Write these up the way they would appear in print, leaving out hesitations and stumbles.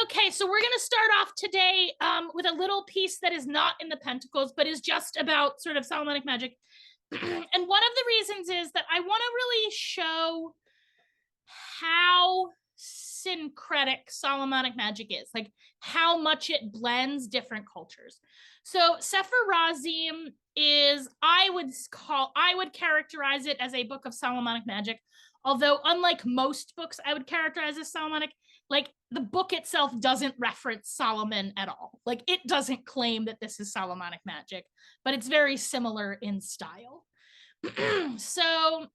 Okay, so we're going to start off today with a little piece that is not in the Pentacles, but is just about sort of Solomonic magic. And one of the reasons is that I want to really show how syncretic Solomonic magic is, like how much it blends different cultures. So Sefer Razim is, I would characterize it as a book of Solomonic magic. Although unlike most books I would characterize as Solomonic, like the book itself doesn't reference Solomon at all. Like it doesn't claim that this is Solomonic magic, but it's very similar in style. So,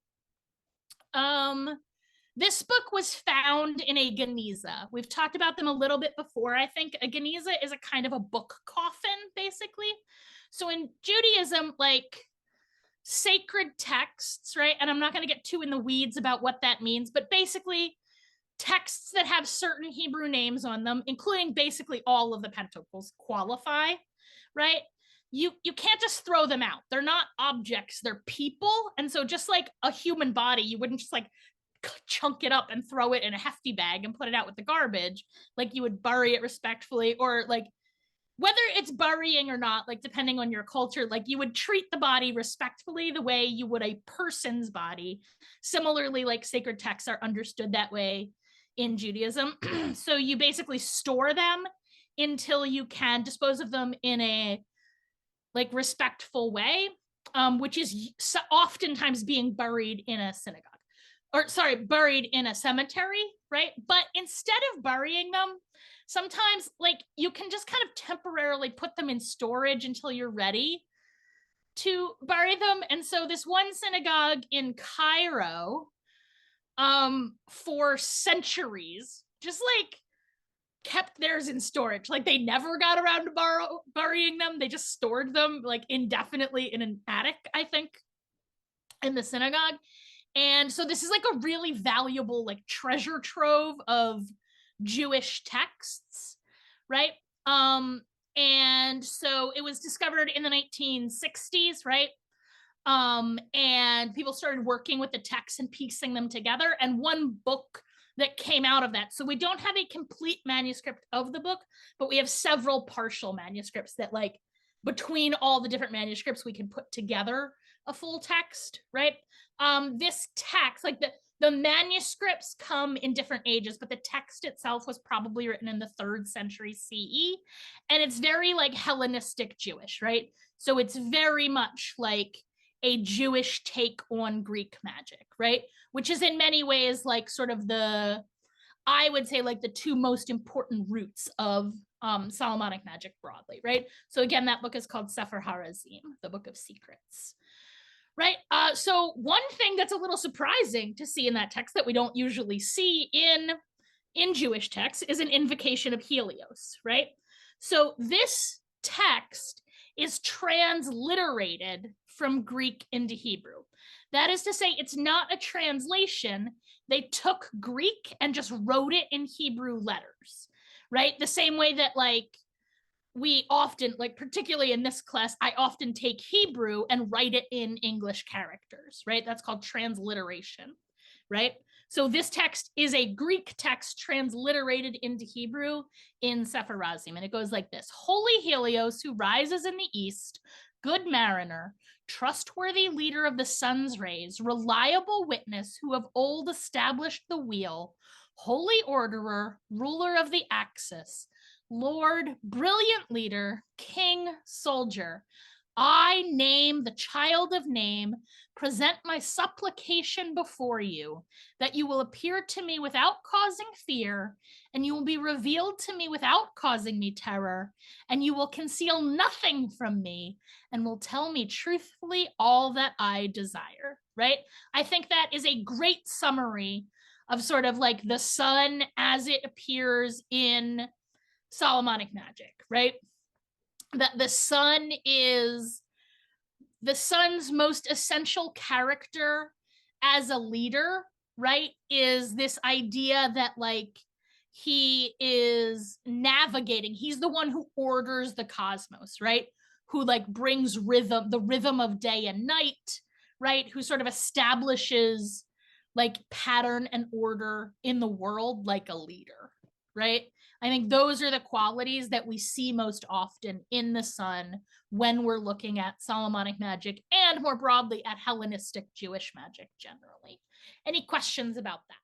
this book was found in a Geniza. We've talked about them a little bit before. I think a Geniza is a kind of a book coffin, basically. So in Judaism, like sacred texts, right? And I'm not going to get too in the weeds about what that means, but basically texts that have certain Hebrew names on them, including basically all of the Pentacles, qualify, right? You can't just throw them out. They're not objects, they're people. And so just like a human body, you wouldn't just like chunk it up and throw it in a hefty bag and put it out with the garbage. Like you would bury it respectfully, or like whether it's burying or not, like depending on your culture, like you would treat the body respectfully the way you would a person's body. Similarly, like sacred texts are understood that way in Judaism. So you basically store them until you can dispose of them in a like respectful way, which is oftentimes being buried in a synagogue, or sorry, buried in a cemetery, right? But instead of burying them, sometimes like you can just kind of temporarily put them in storage until you're ready to bury them. And so this one synagogue in Cairo, for centuries, just like kept theirs in storage. Like they never got around to burying them. They just stored them like indefinitely in an attic, I think, in the synagogue. And so this is like a really valuable like treasure trove of Jewish texts, right? And so it was discovered in the 1960s, right? And people started working with the texts and piecing them together. And one book that came out of that. So we don't have a complete manuscript of the book, but we have several partial manuscripts that like between all the different manuscripts, we can put together a full text, right? This text, like the manuscripts come in different ages, but the text itself was probably written in the 3rd century CE. And it's very like Hellenistic Jewish, right? So it's very much like a Jewish take on Greek magic, right? Which is in many ways like sort of I would say like the two most important roots of Solomonic magic broadly, right? So again, that book is called Sefer HaRazim, the Book of Secrets, right? So one thing that's a little surprising to see in that text that we don't usually see in Jewish texts is an invocation of Helios, right? So this text is transliterated from Greek into Hebrew. That is to say, it's not a translation. They took Greek and just wrote it in Hebrew letters, right? The same way that like we often, like particularly in this class, I often take Hebrew and write it in English characters, right? That's called transliteration, right? So this text is a Greek text transliterated into Hebrew in Sefer Razim, and it goes like this: Holy Helios, who rises in the east, good mariner, trustworthy leader of the sun's rays, reliable witness who of old established the wheel, holy orderer, ruler of the axis, Lord, brilliant leader, king, soldier, I name the child of name, present my supplication before you, that you will appear to me without causing fear, and you will be revealed to me without causing me terror, and you will conceal nothing from me, and will tell me truthfully all that I desire, right? I think that is a great summary of sort of like the sun as it appears in Solomonic magic, right? That the sun is the sun's most essential character as a leader, right? Is this idea that like he is navigating, he's the one who orders the cosmos, right? Who like brings rhythm, the rhythm of day and night, right? Who sort of establishes like pattern and order in the world like a leader, right? I think those are the qualities that we see most often in the sun when we're looking at Solomonic magic and more broadly at Hellenistic Jewish magic generally. Any questions about that?